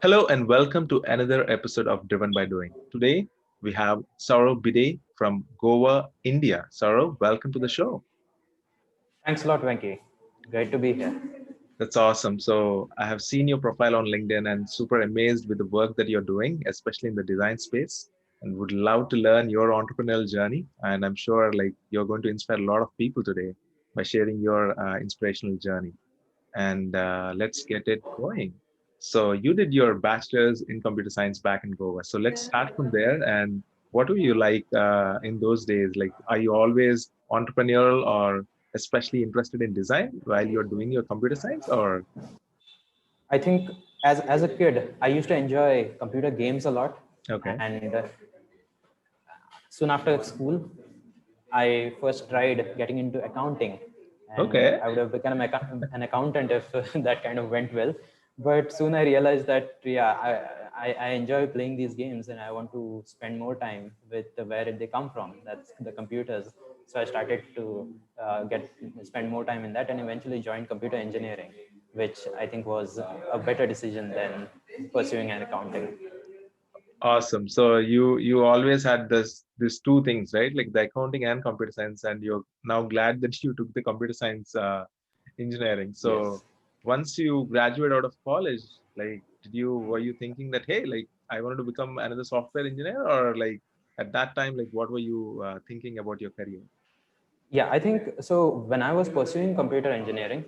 Hello and welcome to another episode of Driven by Doing. Today we have Saurabh Bhide from Goa, India. Saurabh, welcome to the show. Thanks a lot, Venki. Great to be here. That's awesome. So I have seen your profile on LinkedIn and super amazed with the work that you're doing, especially in the design space, and would love to learn your entrepreneurial journey. And I'm sure like you're going to inspire a lot of people today by sharing your inspirational journey. And let's get it going. So you did your bachelor's in computer science back in Goa. So let's start from there. And what were you like in those days? Like, are you always entrepreneurial or especially interested in design while you're doing your computer science? Or I think as a kid, I used to enjoy computer games a lot, okay, and soon after school, I first tried getting into accounting, and okay, I would have become an accountant if that kind of went well. But soon I realized that I enjoy playing these games, and I want to spend more time with where they come from. That's the computers. So I started to get spend more time in that, and eventually joined computer engineering, which I think was a better decision than pursuing an accounting. awesome. So you always had this two things, right? Like the accounting and computer science, and you're now glad that you took the computer science engineering. So Yes. once you graduate out of college, like were you thinking that hey, like I wanted to become another software engineer, or like at that time, like what were you thinking about your career? Yeah, I think so. When I was pursuing computer engineering,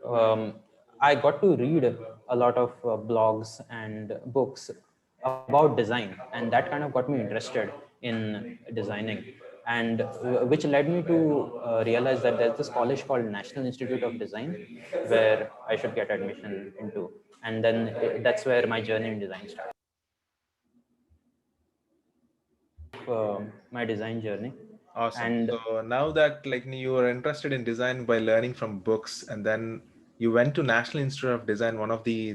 um, I got to read a lot of blogs and books about design, and that kind of got me interested in designing, and which led me to realize that there's this college called National Institute of Design where I should get admission into, and then that's where my journey in design started. My design journey, Awesome. and So now that like you were interested in design by learning from books, and then you went to National Institute of Design, one of the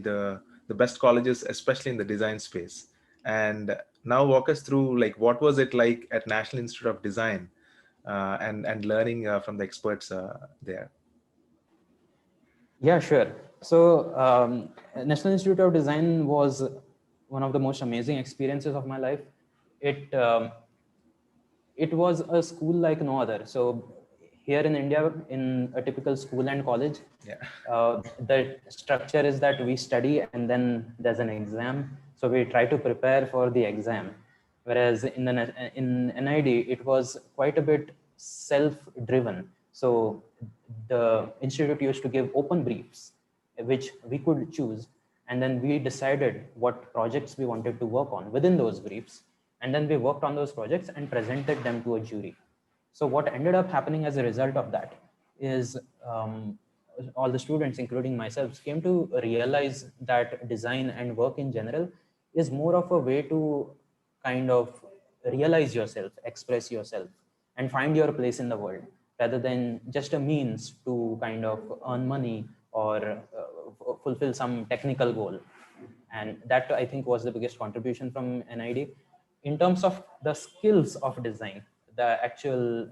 best colleges, especially in the design space. And now walk us through like what was it like at National Institute of Design, and learning from the experts there. yeah, sure. So, National Institute of Design was one of the most amazing experiences of my life. It it was a school like no other. So, here in India, in a typical school and college, Yeah. the structure is that we study and then there's an exam. So we try to prepare for the exam. Whereas in NID, it was quite a bit self-driven. So the institute used to give open briefs, which we could choose, and then we decided what projects we wanted to work on within those briefs, and then we worked on those projects and presented them to a jury. So what ended up happening as a result of that is all the students, including myself, came to realize that design and work in general is more of a way to kind of realize yourself, express yourself, and find your place in the world rather than just a means to kind of earn money or fulfill some technical goal. And that I think was the biggest contribution from NID. In terms of the skills of design, the actual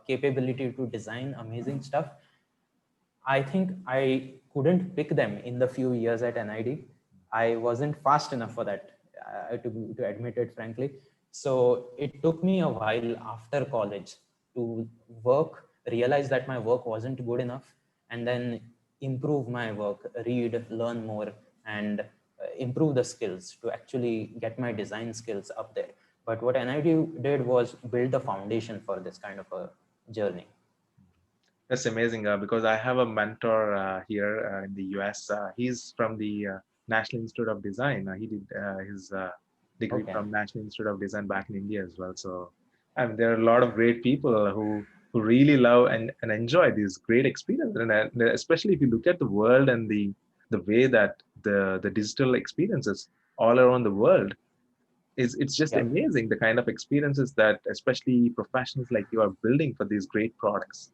capability to design amazing stuff, I think I couldn't pick them in the few years at NID. I wasn't fast enough for that, to admit it frankly. So it took me a while after college to work, realize that my work wasn't good enough, and then improve my work, read, learn more, and improve the skills to actually get my design skills up there. But what NID did was build the foundation for this kind of a journey. That's amazing because I have a mentor here in the US. He's from the National Institute of Design. He did his degree Okay. from National Institute of Design back in India as well. So, I mean, there are a lot of great people who really love and enjoy these great experiences. And especially if you look at the world and the way that the digital experiences all around the world is it's just Yeah. amazing the kind of experiences that especially professionals like you are building for these great products.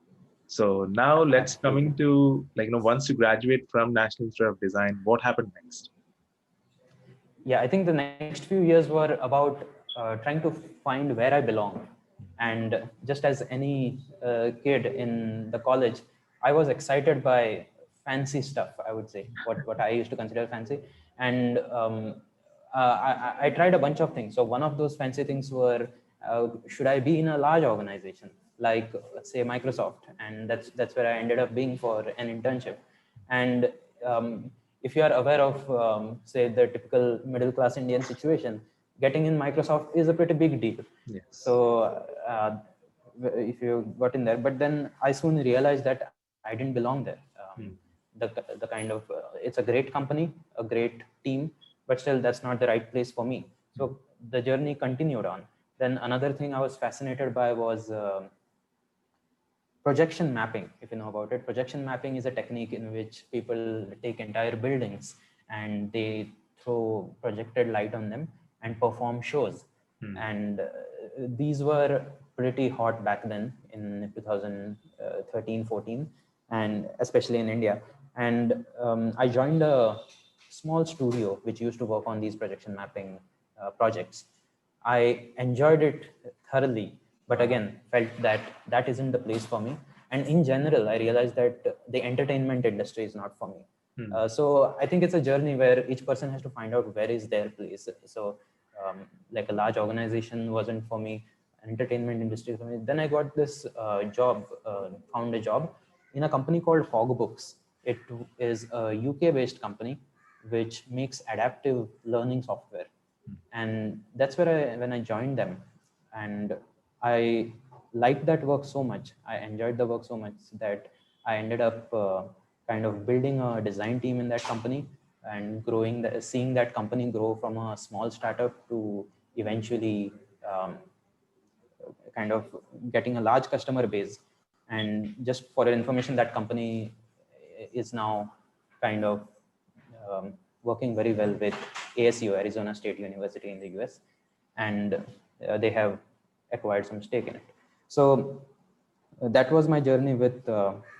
So now let's Absolutely. coming to like once you graduate from National Institute of Design, what happened next? Yeah, I think the next few years were about trying to find where I belong. And just as any kid in the college, I was excited by fancy stuff, I would say, what I used to consider fancy. And I tried a bunch of things. So one of those fancy things were, should I be in a large organization like, let's say, Microsoft? And that's where I ended up being for an internship. And if you are aware of, say, the typical middle class Indian situation, getting in Microsoft is a pretty big deal. Yes. So if you got in there, but then I soon realized that I didn't belong there. Hmm. The kind of it's a great company, a great team, but still that's not the right place for me. So the journey continued on. Then another thing I was fascinated by was projection mapping. If you know about it, projection mapping is a technique in which people take entire buildings and they throw projected light on them and perform shows. Hmm. And these were pretty hot back then in 2013 14, and especially in India. And I joined a small studio which used to work on these projection mapping projects. I enjoyed it thoroughly, but again, felt that that isn't the place for me. And in general, I realized that the entertainment industry is not for me. Hmm. So I think it's a journey where each person has to find out where is their place. So, like a large organization wasn't for me, entertainment industry for me. Then I got this found a job in a company called Fogbooks. It is a UK-based company which makes adaptive learning software, and that's where when I joined them, and I liked that work so much, I enjoyed the work so much that I ended up kind of building a design team in that company and seeing that company grow from a small startup to eventually kind of getting a large customer base. And just for your information, that company is now kind of working very well with ASU, Arizona State University in the US, and they have acquired some stake in it. So that was my journey with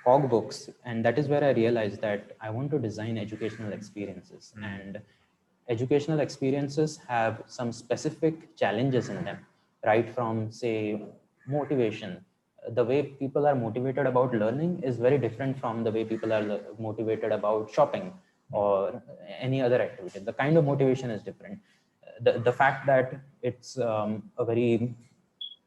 Fogbooks, and that is where I realized that I want to design educational experiences, and educational experiences have some specific challenges in them, right from, say, motivation. The way people are motivated about learning is very different from the way people are motivated about shopping or any other activity. The kind of motivation is different. The fact that it's a very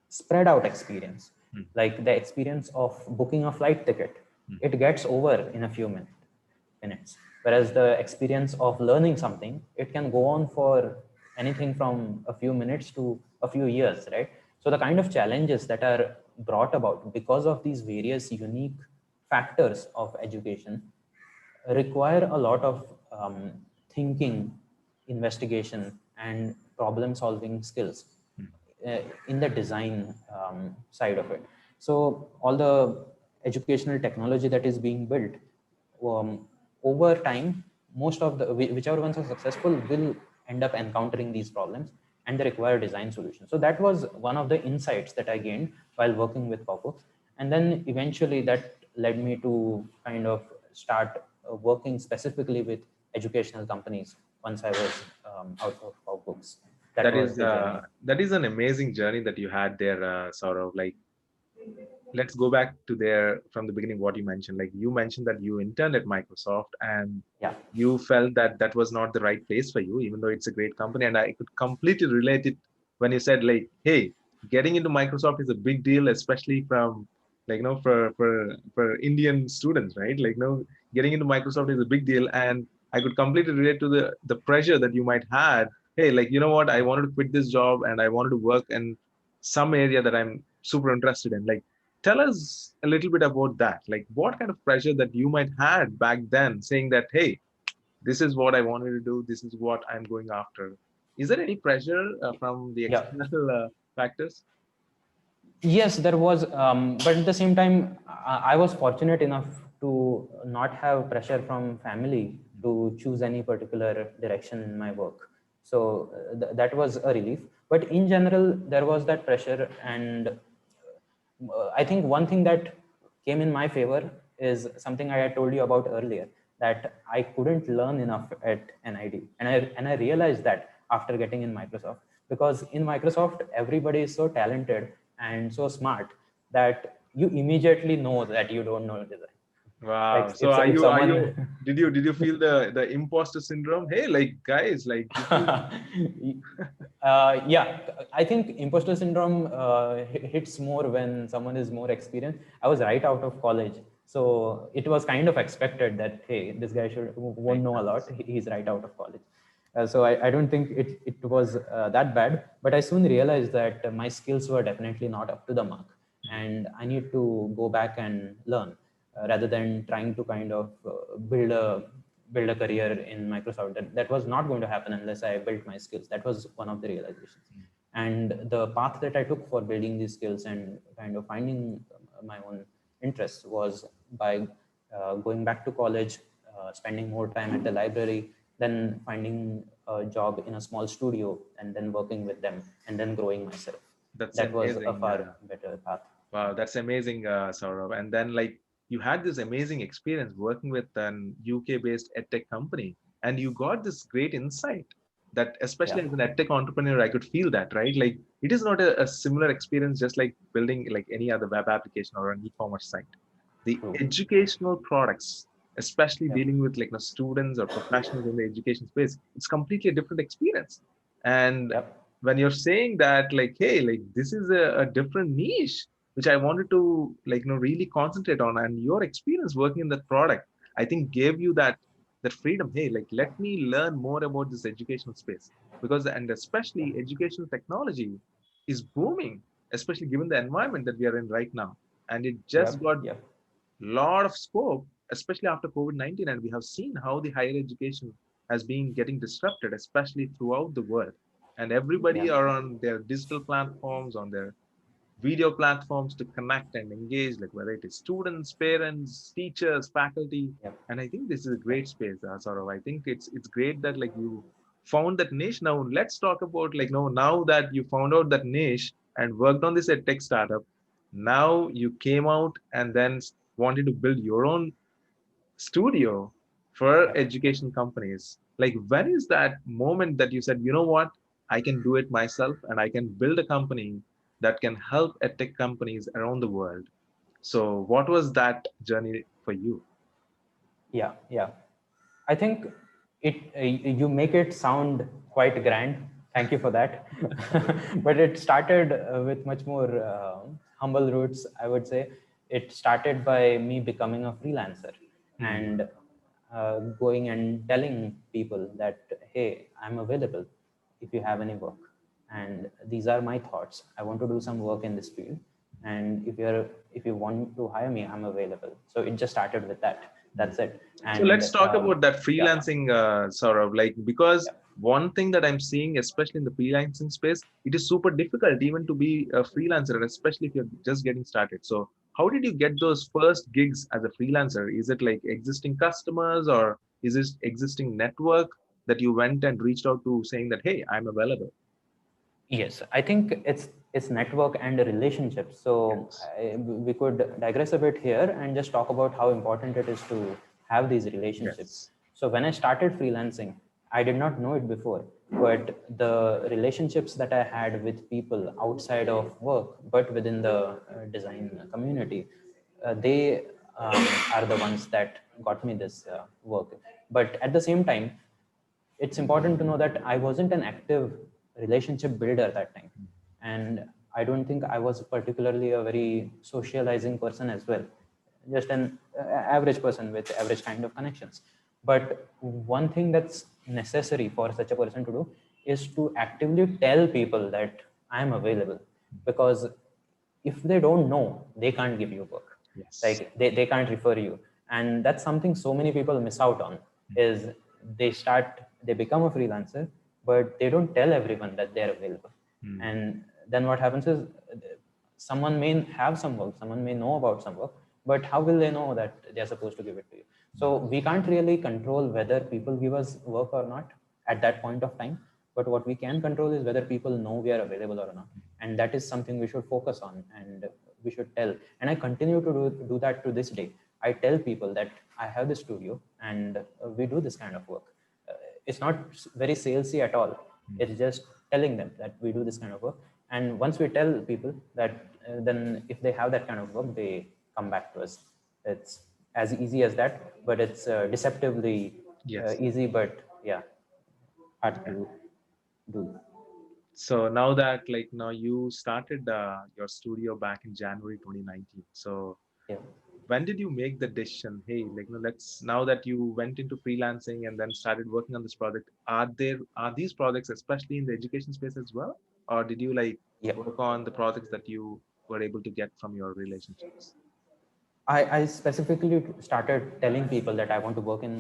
spread out experience, like the experience of booking a flight ticket, it gets over in a few minutes, whereas the experience of learning something, it can go on for anything from a few minutes to a few years, right? So the kind of challenges that are brought about because of these various unique factors of education require a lot of thinking, investigation, and problem solving skills in the design side of it. So all the educational technology that is being built, over time, most of the whichever ones are successful will end up encountering these problems, and they require design solutions. So that was one of the insights that I gained while working with Popo. And then eventually that led me to kind of start working specifically with educational companies once I was out of Popo. That That was is the journey. that is an amazing journey that you had there, sort of like, let's go back to there from the beginning. What you mentioned, like you mentioned that you interned at Microsoft and Yeah. you felt that that was not the right place for you, even though it's a great company. And I could completely relate it when you said like, hey, getting into Microsoft is a big deal, especially from, like, for Indian students, right? Like, getting into Microsoft is a big deal. And I could completely relate to the pressure that you might had. Hey, like, you know what, I wanted to quit this job and I wanted to work in some area that I'm super interested in. Like, tell us a little bit about that. Like, what kind of pressure that you might had back then, saying that, hey, this is what I wanted to do, this is what I'm going after. Is there any pressure from the Yeah. external factors? Yes, there was, but at the same time, I was fortunate enough to not have pressure from family to choose any particular direction in my work. So that was a relief. But in general, there was that pressure, and I think one thing that came in my favor is something I had told you about earlier, that I couldn't learn enough at NID, and I realized that after getting in Microsoft, because in Microsoft everybody is so talented and so smart that you immediately know that you don't know design. Wow. Like So if are someone you did you feel the imposter syndrome? Hey, like guys, like this is yeah, I think imposter syndrome hits more when someone is more experienced. I was right out of college, so it was kind of expected that hey, this guy should won't makes know a lot. sense. He's right out of college. So I don't think it was that bad, but I soon realized that my skills were definitely not up to the mark, and I need to go back and learn rather than trying to kind of build a career in Microsoft. That was not going to happen unless I built my skills. That was one of the realizations. And the path that I took for building these skills and kind of finding my own interests was by going back to college, spending more time at the library, then finding a job in a small studio, and then working with them, and then growing myself. That's That was a amazing. far better path. Wow, that's amazing, Saurabh. And then, like, you had this amazing experience working with an UK-based edtech company, and you got this great insight that, Yeah. especially as an edtech entrepreneur, I could feel that, right? Like, it is not a similar experience just like building like any other web application or an e-commerce site. The True. educational products, especially Yep. dealing with like students or professionals in the education space, it's completely a different experience. And Yep. when you're saying that, like, hey, like this is a different niche which I wanted to like really concentrate on, and your experience working in that product, I think gave you that freedom. Hey, like let me learn more about this educational space because and especially educational technology is booming, especially given the environment that we are in right now, and it just Yep. got Yep. lot of scope, especially after COVID-19. And we have seen how the higher education has been getting disrupted, especially throughout the world. And everybody Yep. are on their digital platforms, on their video platforms to connect and engage, like whether it is students, parents, teachers, faculty. Yep. And I think this is a Yep. great space, Saurav. I think it's great that like you found that niche. Now let's talk about like no, now that you found out that niche and worked on this at tech startup, now you came out and then wanted to build your own studio for Yep. education companies. Like when is that moment that you said, you know what, I can do it myself and I can build a company that can help edtech companies around the world? So what was that journey for you? Yeah. Yeah. I think you make it sound quite grand. Thank you for that. But it started with much more humble roots, I would say. It started by me becoming a freelancer Hmm. and going and telling people that, hey, I'm available if you have any work. And these are my thoughts. I want to do some work in this field. And if you want to hire me, I'm available. So it just started with that. That's it. So And let's talk about that yeah, freelancing, sort of like because yeah, one thing that I'm seeing, especially in the freelancing space, it is super difficult even to be a freelancer, especially if you're just getting started. So how did you get those first gigs as a freelancer? Is it like existing customers or is this existing network that you went and reached out to saying that, hey, I'm available? yes, I think it's network and relationships. So Yes. we could digress a bit here and just talk about how important it is to have these relationships. Yes. So when I started freelancing, I did not know it before, but the relationships that I had with people outside of work, but within the design community, they are the ones that got me this work. But at the same time, it's important to know that I wasn't an active relationship builder that time. And I don't think I was particularly a very socializing person as well, just an average person with average kind of connections. But one thing that's necessary for such a person to do is to actively tell people that I'm available, because if they don't know, they can't give you work. Yes. Like they can't refer you. And that's something so many people miss out on is they become a freelancer, but they don't tell everyone that they're available. Hmm. And then what happens is someone may have some work, someone may know about some work, but how will they know that they're supposed to give it to you? So we can't really control whether people give us work or not at that point of time. But what we can control is whether people know we are available or not. And that is something we should focus on and we should tell. And I continue to do that to this day. I tell people that I have this studio and we do this kind of work. It's not very salesy at all. It's just telling them that we do this kind of work. And once we tell people that, then if they have that kind of work, they come back to us. It's as easy as that, but it's deceptively Yes. easy, but yeah, hard Okay. to do. So now that like now you started your studio back in January 2019. So Yeah. when did you make the decision? Hey, like let's now that you went into freelancing and then started working on this project, are these projects especially in the education space as well? Or did you like Yeah. work on the projects that you were able to get from your relationships? I specifically started telling people that I want to work in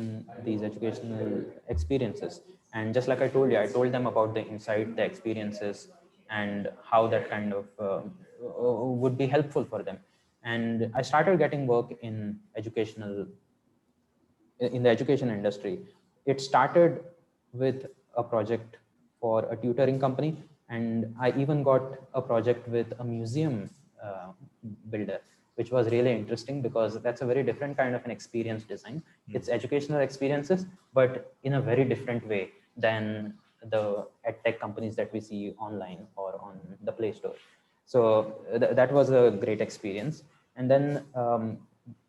these educational experiences. And just like I told you, I told them about the insight, the experiences, and how that kind of would be helpful for them. And I started getting work in the education industry. It started with a project for a tutoring company, and I even got a project with a museum uh, builder, which was really interesting because that's a very different kind of an experience design. It's educational experiences, but in a very different way than the edtech companies that we see online or on the Play Store. So that was a great experience. And then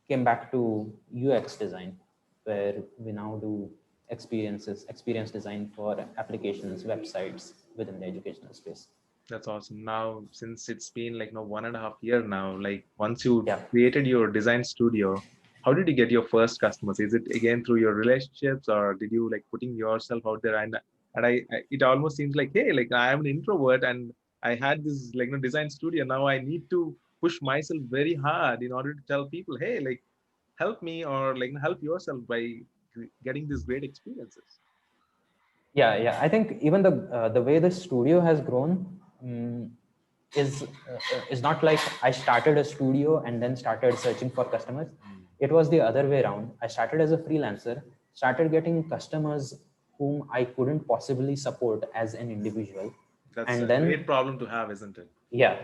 came back to UX design, where we now do experience design for applications, websites within the educational space. That's awesome. Now, since it's been like 1.5 year now, like once you Yeah. created your design studio, how did you get your first customers? Is it again through your relationships, or did you like putting yourself out there? And it almost seems like, hey, like I am an introvert and I had this like design studio. Now I need to push myself very hard in order to tell people, hey, like help me or like help yourself by getting these great experiences. Yeah. I think even the way the studio has grown is not like I started a studio and then started searching for customers. Mm. It was the other way around. I started as a freelancer, started getting customers whom I couldn't possibly support as an individual, That's and a great then problem to have, isn't it? yeah.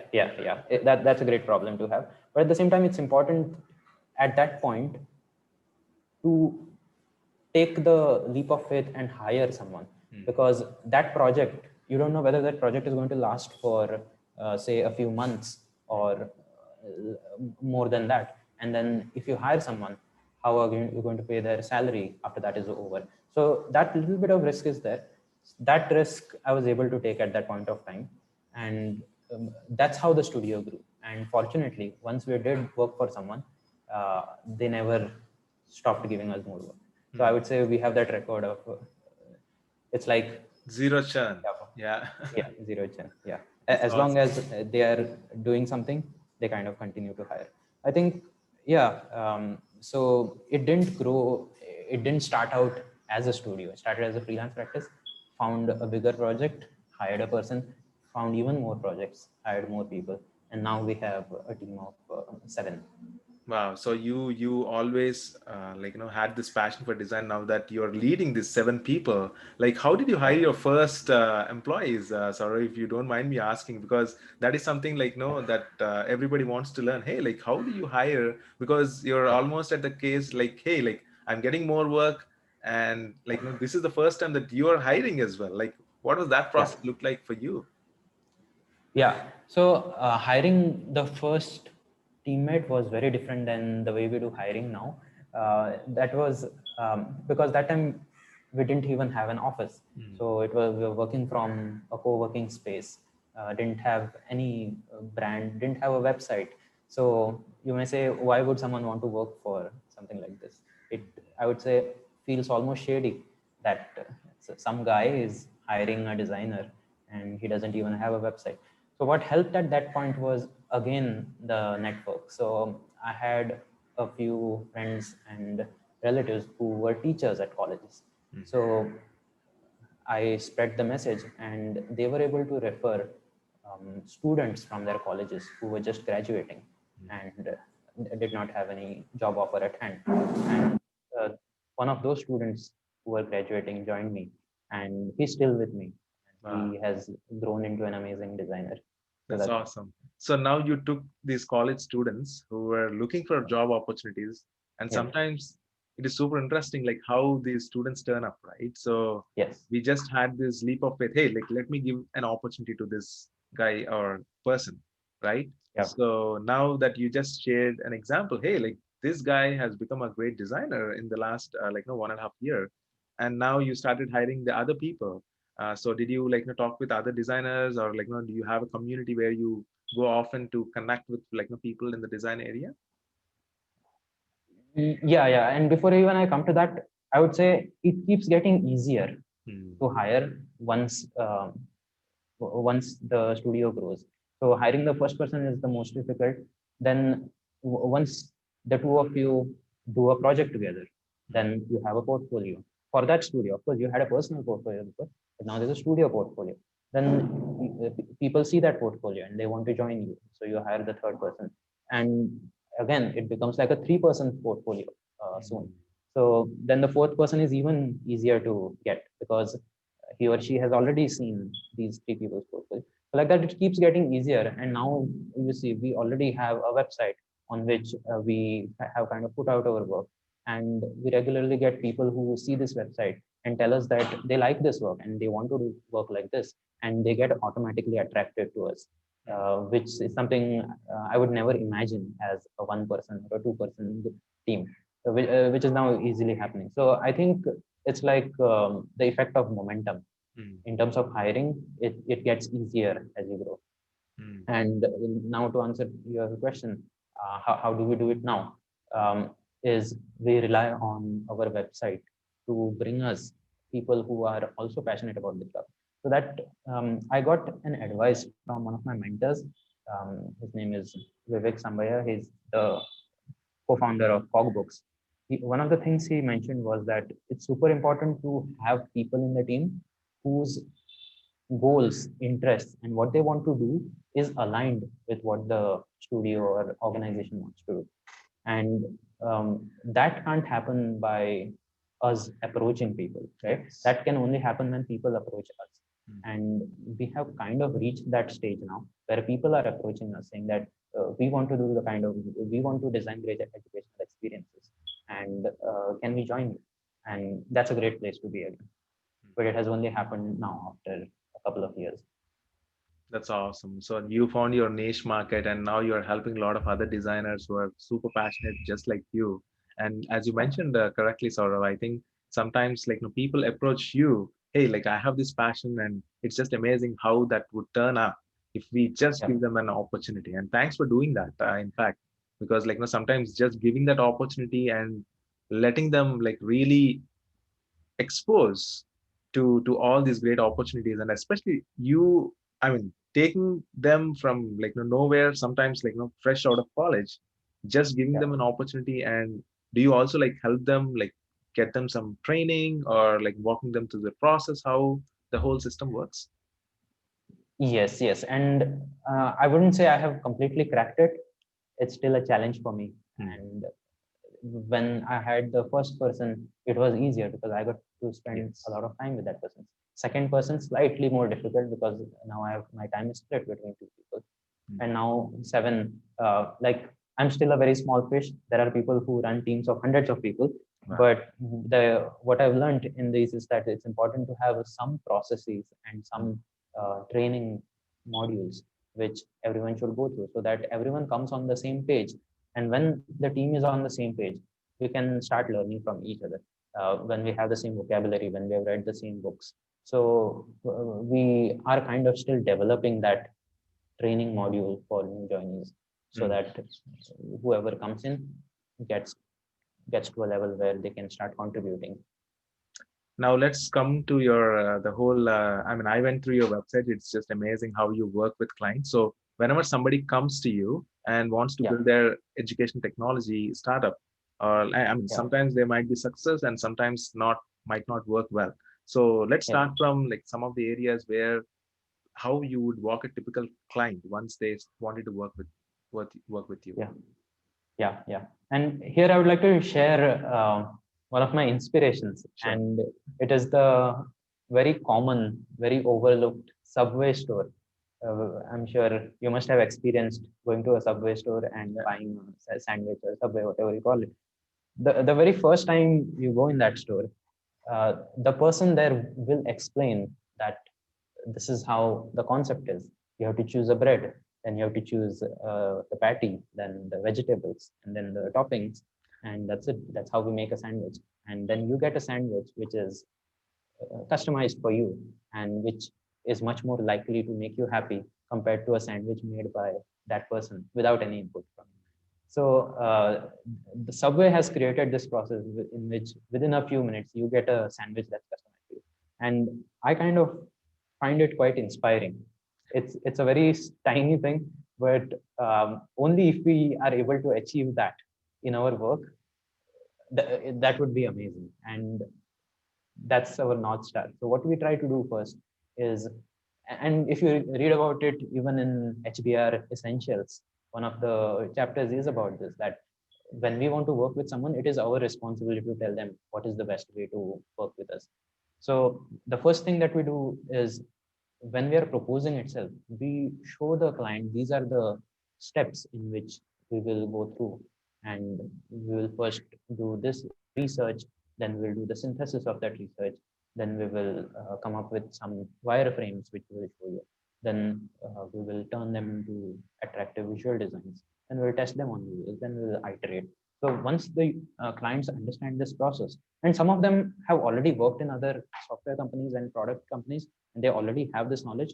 That's a great problem to have, but at the same time, it's important at that point to take the leap of faith and hire someone, because that project, you don't know whether that project is going to last for say a few months or more than that. And then if you hire someone, how are you going to pay their salary after that is over? So that little bit of risk is there. That risk I was able to take at that point of time, and that's how the studio grew. And fortunately, once we did work for someone, they never stopped giving us more work. So I Mm. would say we have that record of it's like Zero churn. yeah, Yeah, yeah, zero chance. Yeah, that's as long awesome. as they are doing something, they kind of continue to hire. I think yeah. So it didn't grow. It didn't start out as a studio. It started as a freelance practice. Found a bigger project, hired a person, found even more projects, hired more people, and now we have a team of seven. Wow. So you always like had this passion for design. Now that you're leading these 7 people, like how did you hire Yeah, your first employees? Sorry if you don't mind me asking, because that is something like that everybody wants to learn. Hey, like how do you hire? Because you're yeah, almost at the case like, hey, like I'm getting more work, and like this is the first time that you are hiring as well. Like what does that yeah. process look like for you? Yeah. So hiring the first teammate was very different than the way we do hiring now. That was because that time we didn't even have an office. Mm. So it was we were working from a co-working space. Didn't have any brand. Didn't have a website. So you may say, why would someone want to work for something like this? It, I would say, feels almost shady that some guy is hiring a designer and he doesn't even have a website. So what helped at that point was again the network. So I had a few friends and relatives who were teachers at colleges. So I spread the message, and they were able to refer students from their colleges who were just graduating and did not have any job offer at hand. And uh, one of those students who were graduating joined me, and he's still with me. Wow. He has grown into an amazing designer. So That's that awesome. So now you took these college students who were looking for job opportunities, and yeah, sometimes it is super interesting, like how these students turn up, right? So yes, we just had this leap of faith. Hey, like let me give an opportunity to this guy or person, right? yeah, So now that you just shared an example, hey, like this guy has become a great designer in the last 1.5 year, and now you started hiring the other people. So did you talk with other designers, or do you have a community where you go often to connect with people in the design area? Yeah, yeah. And before even I come to that, I would say it keeps getting easier Hmm. to hire once the studio grows. So hiring the first person is the most difficult. Then once the two of you do a project together, then you have a portfolio for that studio. Of course, you had a personal portfolio before, but now there's a studio portfolio. Then people see that portfolio and they want to join you. So you hire the third person, and again, it becomes like a three-person portfolio soon. Hmm. So then the fourth person is even easier to get because he or she has already seen these three people's portfolio. So like that, it keeps getting easier. And now you see, we already have a website on which we have kind of put out our work. And we regularly get people who see this website and tell us that they like this work and they want to do work like this. And they get automatically attracted to us, which is something I would never imagine as a one person or a two-person team, which is now easily happening. So I think it's like the effect of momentum. Hmm. In terms of hiring, it gets easier as you grow. Hmm. And now to answer your question, how do we do it now? Is we rely on our website to bring us people who are also passionate about the job. So that I got an advice from one of my mentors. His name is Vivek Sambaya. He's the co-founder of Cogbooks. One of the things he mentioned was that it's super important to have people in the team whose goals, interests, and what they want to do is aligned with what the studio or organization wants to do. And that can't happen by us approaching people, right? Yes. That can only happen when people approach us. Hmm. And we have kind of reached that stage now where people are approaching us saying that we want to do the kind of, we want to design great educational experiences. And can we join you? And that's a great place to be again. But it has only happened now after a couple of years. That's awesome. So you found your niche market, and now you're helping a lot of other designers who are super passionate, just like you. And as you Yeah. mentioned correctly, Saurav, I think sometimes people approach you, hey, I have this passion, and it's just amazing how that would turn up if we just Yeah. give them an opportunity. And thanks for doing that. In fact, because sometimes just giving that opportunity and letting them really expose to all these great opportunities, and especially you, I mean, taking them from nowhere, sometimes fresh out of college, just giving Yeah. them an opportunity. And do you also help them get them some training, or walking them through the process, how the whole system works? Yes, yes. And I wouldn't say I have completely cracked it. It's still a challenge for me. Hmm. And when I had the first person, it was easier because I got to spend a Yes. lot of time with that person. Second person, slightly more difficult because now I have my time is split between two people. Hmm. And now seven, like I'm still a very small fish. There are people who run teams of hundreds of people. Wow. But the what I've learned in these is that it's important to have some processes and Hmm. some training modules which everyone should go through so that everyone comes on the same page. And when the team is on the same page, we can start learning from each other. When we have the same vocabulary, when we have read the same books. So we are kind of still developing that training module for new joinees so Hmm. that whoever comes in gets gets to a level where they can start contributing. Now let's come to your the whole. I mean, I went through your website. It's just amazing how you work with clients. So whenever somebody comes to you and wants to Yeah, build their education technology startup, or I mean, yeah, sometimes they might be success and sometimes not, might not work well. So let's yeah, start from some of the areas where how you would walk a typical client once they wanted to work with you. yeah, yeah. And here I would like to share one of my inspirations, Sure. and it is the very common, very overlooked Subway store. I'm sure you must have experienced going to a Subway store and Yeah. buying a sandwich or Subway, whatever you call it. The very first time you go in that store, the person there will explain that this is how the concept is. You have to choose a bread, then you have to choose the patty, then the vegetables, and then the toppings. and that's it. That's how we make a sandwich. And then you get a sandwich which is customized for you, and which is much more likely to make you happy compared to a sandwich made by that person without any input from you. So the Subway has created this process in which within a few minutes you get a sandwich that's customized for you, and I kind of find it quite inspiring. It's a very tiny thing, but only if we are able to achieve that in our work, that would be amazing. And that's our North Star. So what we try to do first is, and if you read about it even in HBR Essentials, one of the chapters is about this, that when we want to work with someone, it is our responsibility to tell them what is the best way to work with us. So the first thing that we do is, when we are proposing itself, we show the client these are the steps in which we will go through, and we will first do this research, then we'll do the synthesis of that research, then we will come up with some wireframes which we will show you, then we will turn them into attractive visual designs, and we'll test them on users, then we will iterate. So once the clients understand this process, and some of them have already worked in other software companies and product companies, and they already have this knowledge.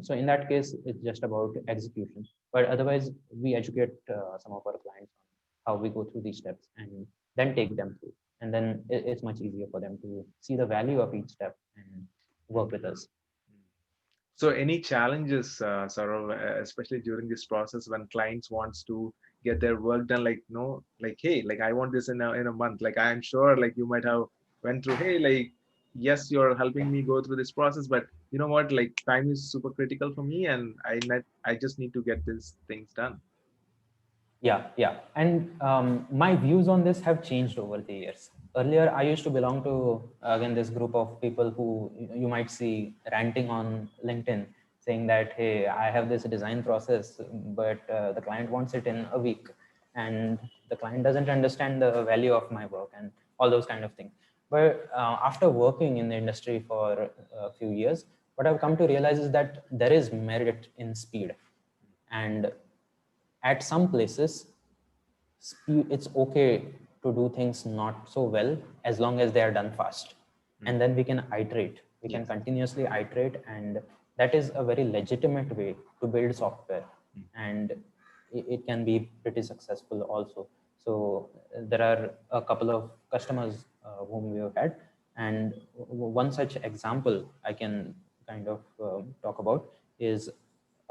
So in that case, it's just about execution. But otherwise, we educate some of our clients on how we go through these steps and then take them through. And then it's much easier for them to see the value of each step and work with us. So any challenges, Saurav, especially during this process when clients wants to get their work done, like no, like hey, like I want this in a month. Like I'm sure, like you might have went through, hey, like yes, you're helping me go through this process, but you know what, like time is super critical for me, and I just need to get these things done. Yeah. And my views on this have changed over the years. Earlier, I used to belong to, again, this group of people who you might see ranting on LinkedIn saying that, hey, I have this design process, but the client wants it in a week. And the client doesn't understand the value of my work and all those kind of things. But after working in the industry for a few years, what I've come to realize is that there is merit in speed. And at some places, it's okay to do things not so well as long as they are done fast. And then we can iterate, we can Yes. continuously iterate, and that is a very legitimate way to build software. And it can be pretty successful also. So there are a couple of customers whom we have had, and one such example I can kind of talk about is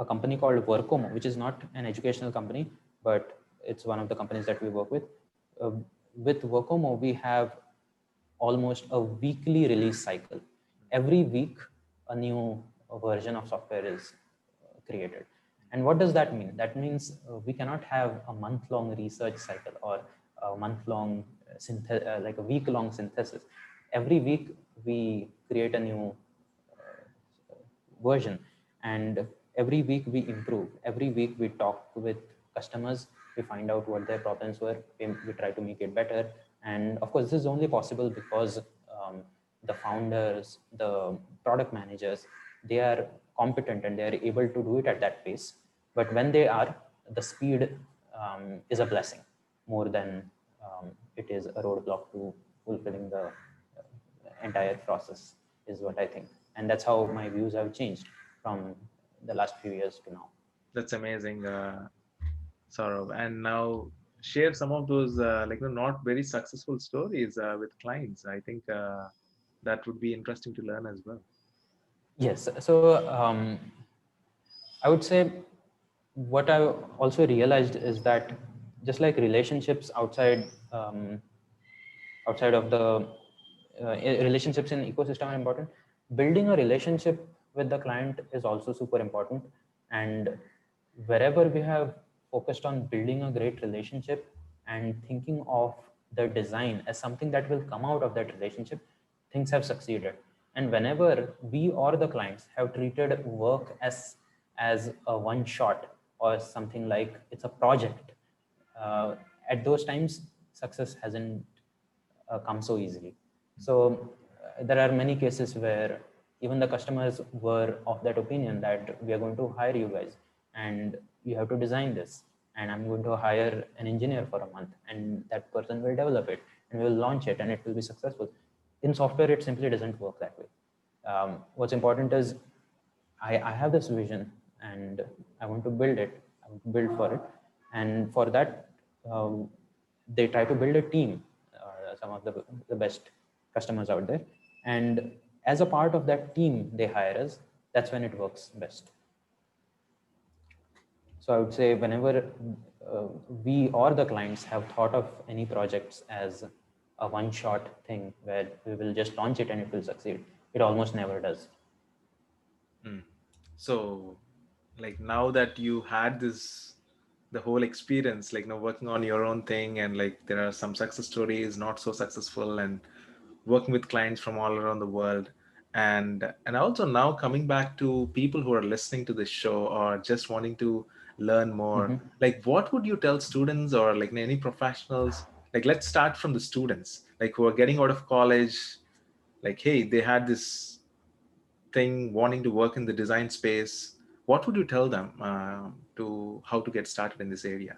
a company called Workomo, which is not an educational company, but it's one of the companies that we work with. Uh, with Workomo, we have almost a weekly release cycle. Every week, a new version of software is created. And what does that mean? That means we cannot have a month-long research cycle or a month-long like a week-long synthesis. Every week, we create a new version, and every week we improve. Every week we talk with customers, we find out what their problems were, we try to make it better. And of course, this is only possible because the founders, the product managers, they are competent and they are able to do it at that pace. But when they are, the speed is a blessing more than it is a roadblock to fulfilling the entire process, is what I think. And that's how my views have changed from the last few years to now. That's amazing, Saurav. And now share some of those like not very successful stories with clients. I think that would be interesting to learn as well. Yes. So I would say what I also realized is that just like relationships outside of the relationships in ecosystem are important, building a relationship with the client is also super important. And wherever we have focused on building a great relationship and thinking of the design as something that will come out of that relationship, things have succeeded. And whenever we or the clients have treated work as a one shot or something like it's a project, uh, at those times success hasn't come so easily. So there are many cases where even the customers were of that opinion that we are going to hire you guys and you have to design this, and I'm going to hire an engineer for a month, and that person will develop it and will launch it, and it will be successful. In software, it simply doesn't work that way. What's important is I have this vision and I want to build it. I want to build for it, and for that, they try to build a team. Some of the best customers out there, and as a part of that team, they hire us. That's when it works best. So I would say whenever we or the clients have thought of any projects as a one-shot thing where we will just launch it and it will succeed, it almost never does. So, like now that you had this, the whole experience, like working on your own thing, and like there are some success stories, not so successful, and working with clients from all around the world, and also now coming back to people who are listening to this show or just wanting to learn more, Mm-hmm. like what would you tell students or like any professionals? Like let's start from the students, like who are getting out of college, like hey, they had this thing wanting to work in the design space. What would you tell them to how to get started in this area?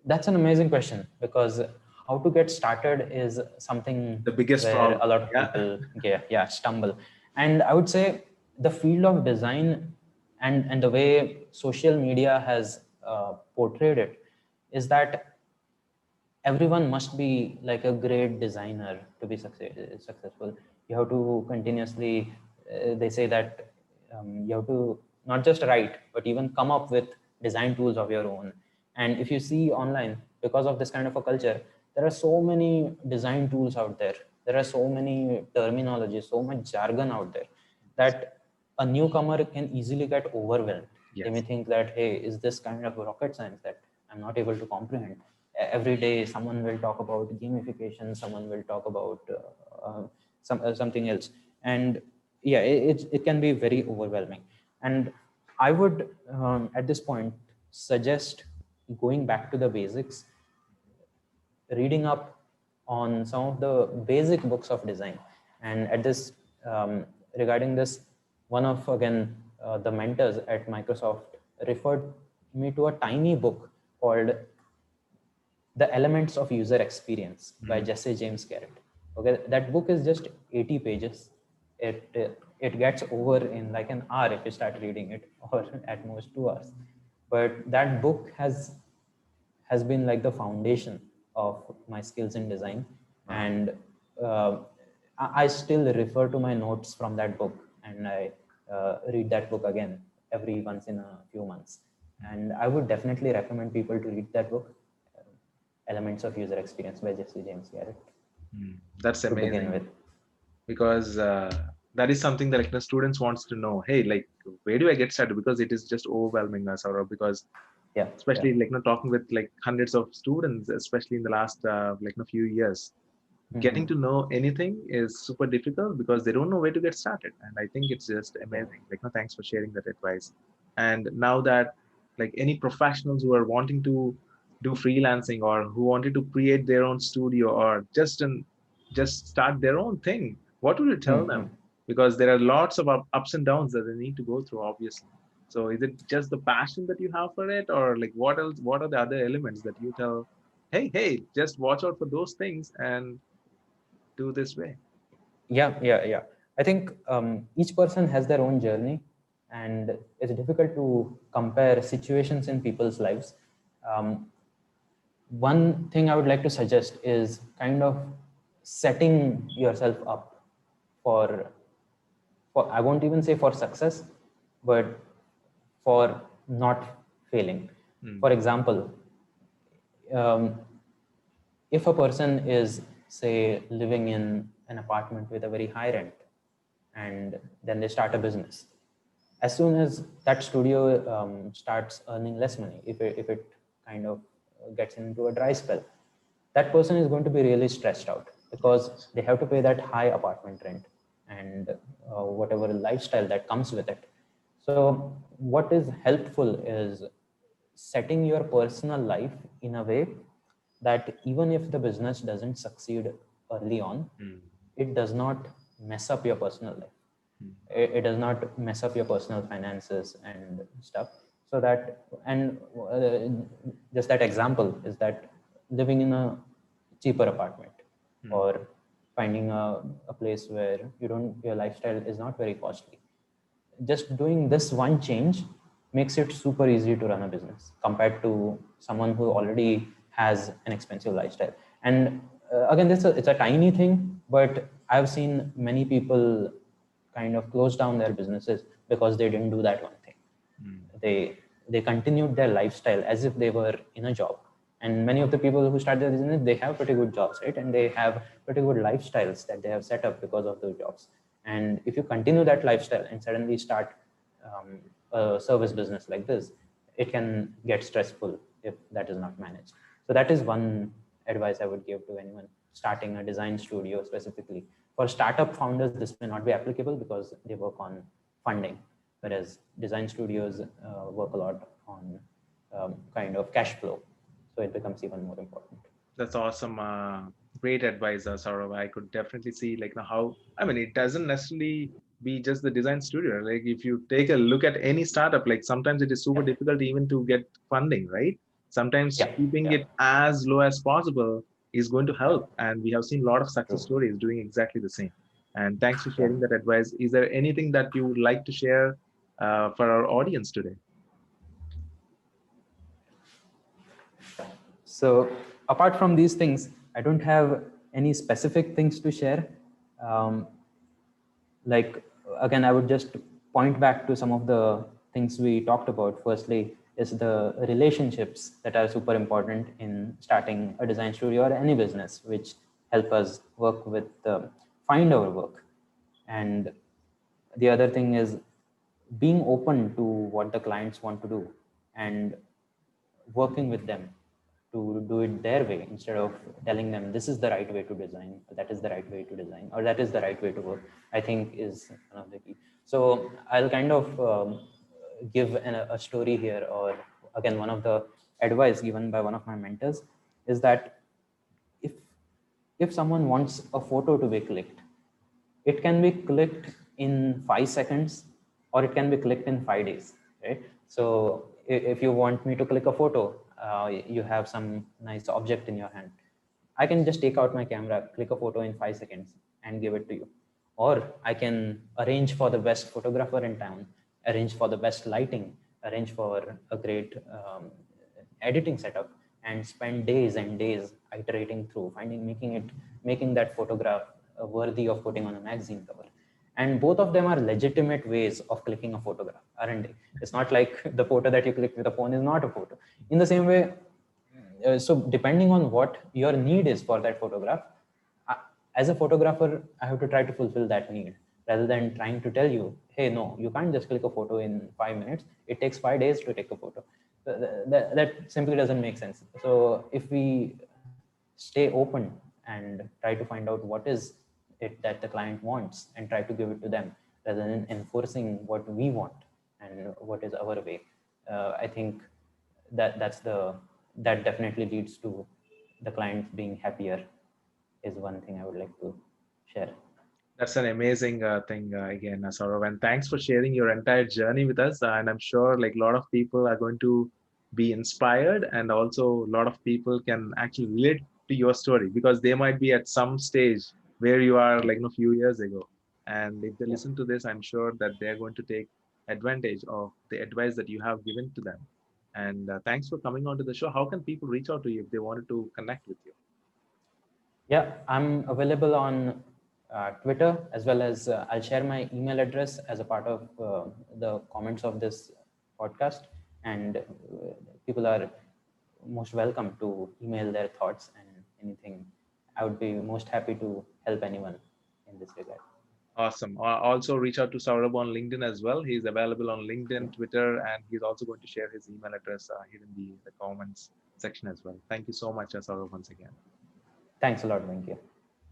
That's an amazing question, because how to get started is something The biggest where problem. a lot of Yeah. people stumble. And I would say the field of design and the way social media has portrayed it is that everyone must be like a great designer to be successful. You have to continuously, they say that you have to not just write, but even come up with design tools of your own. And if you see online, because of this kind of a culture, there are so many design tools out there. There are so many terminologies, so much jargon out there that a newcomer can easily get overwhelmed. They may Yes. think that, hey, is this kind of rocket science that I'm not able to comprehend? Every day someone will talk about gamification, someone will talk about something else, and yeah, it can be very overwhelming. And I would at this point suggest going back to the basics, reading up on some of the basic books of design. And at this regarding this, one of again the mentors at Microsoft referred me to a tiny book called The Elements of User Experience by Mm. Jesse James Garrett. Okay, that book is just 80 pages. It gets over in like an hour if you start reading it, or at most 2 hours. But that book has been like the foundation of my skills in design, Wow. and uh, I still refer to my notes from that book, and I read that book again every once in a few months. And I would definitely recommend people to read that book, Elements of User Experience by Jesse James Garrett, Mm. That's to begin amazing, with. because that is something that like the students wants to know. Hey, like where do I get started? Because it is just overwhelming us, Saurabh. Because Yeah, yeah. especially like talking with like hundreds of students, especially in the last few years, Mm-hmm. getting to know anything is super difficult because they don't know where to get started. And I think it's just Yeah. amazing. Like, no, thanks for sharing that advice. And now that like any professionals who are wanting to do freelancing or who wanted to create their own studio or just start their own thing, what would you tell Mm-hmm. them? Because there are lots of ups and downs that they need to go through, obviously. So is it just the passion that you have for it, or like what else? What are the other elements that you tell? Hey, just watch out for those things and do this way. Yeah. I think each person has their own journey, and it's difficult to compare situations in people's lives. Um, One thing I would like to suggest is kind of setting yourself up for I won't even say for success, but for not failing. Mm. For example, um, if a person is, say, living in an apartment with a very high rent, and then they start a business, as soon as that studio starts earning less money, if it kind of gets into a dry spell, that person is going to be really stressed out, because Yes. they have to pay that high apartment rent and whatever lifestyle that comes with it. So what is helpful is setting your personal life in a way that even if the business doesn't succeed early on, Mm. it does not mess up your personal life. Mm. It does not mess up your personal finances and stuff. So that, and just that example is that living in a cheaper apartment, Hmm. or finding a place where your lifestyle is not very costly. Just doing this one change makes it super easy to run a business compared to someone who already has an expensive lifestyle. And again, it's a tiny thing, but I've seen many people kind of close down their businesses because they didn't do that one thing. Hmm. They continued their lifestyle as if they were in a job. And many of the people who start their business, they have pretty good jobs, right? And they have pretty good lifestyles that they have set up because of those jobs. And if you continue that lifestyle and suddenly start a service business like this, it can get stressful if that is not managed. So that is one advice I would give to anyone starting a design studio specifically. For startup founders, this may not be applicable because they work on funding, whereas design studios work a lot on kind of cash flow. So it becomes even more important. That's awesome. Great advice, Saurav. I could definitely see like how, I mean, it doesn't necessarily be just the design studio. Like if you take a look at any startup, like sometimes it is super Yeah, difficult even to get funding, right? Sometimes yeah, keeping yeah, it as low as possible is going to yeah, help. And we have seen a lot of success true. stories doing exactly the same. And thanks for Yeah. sharing that advice. Is there anything that you would like to share for our audience today? So apart from these things, I don't have any specific things to share. Um, like again, I would just point back to some of the things we talked about. Firstly is the relationships that are super important in starting a design studio or any business, which help us work with find our work. And the other thing is being open to what the clients want to do and working with them to do it their way instead of telling them this is the right way to design, that is the right way to design, or that is the right way to work, I think is one of the key. So I'll kind of give a story here, or again, one of the advice given by one of my mentors is that if if someone wants a photo to be clicked, it can be clicked in 5 seconds or it can be clicked in 5 days, right? So if you want me to click a photo, you have some nice object in your hand, I can just take out my camera, click a photo in 5 seconds and give it to you. Or I can arrange for the best photographer in town, arrange for the best lighting, arrange for a great editing setup, and spend days and days iterating through making that photograph worthy of putting on a magazine cover. And both of them are legitimate ways of clicking a photograph, aren't they? It's not like the photo that you click with a phone is not a photo. In the same way, so depending on what your need is for that photograph, uh, as a photographer, I have to try to fulfill that need rather than trying to tell you, hey, no, you can't just click a photo in 5 minutes. It takes 5 days to take a photo. That simply doesn't make sense. So if we stay open and try to find out what is it that the client wants and try to give it to them rather than enforcing what we want and what is our way, I think that definitely leads to the clients being happier, is one thing I would like to share. That's an amazing thing again, Saurav. And thanks for sharing your entire journey with us. And I'm sure like a lot of people are going to be inspired, and also a lot of people can actually relate to your story because they might be at some stage where you are like a few years ago. And if they Yeah. listen to this, I'm sure that they're going to take advantage of the advice that you have given to them. And thanks for coming on to the show. How can people reach out to you if they wanted to connect with you? Yeah, I'm available on Twitter, as well as I'll share my email address as a part of the comments of this podcast. And people are most welcome to email their thoughts and anything. I would be most happy to help anyone in this regard. Awesome. Also, reach out to Saurabh on LinkedIn as well. He's available on LinkedIn, Twitter, and he's also going to share his email address here in the comments section as well. Thank you so much, Saurabh, once again. Thanks a lot, Venki.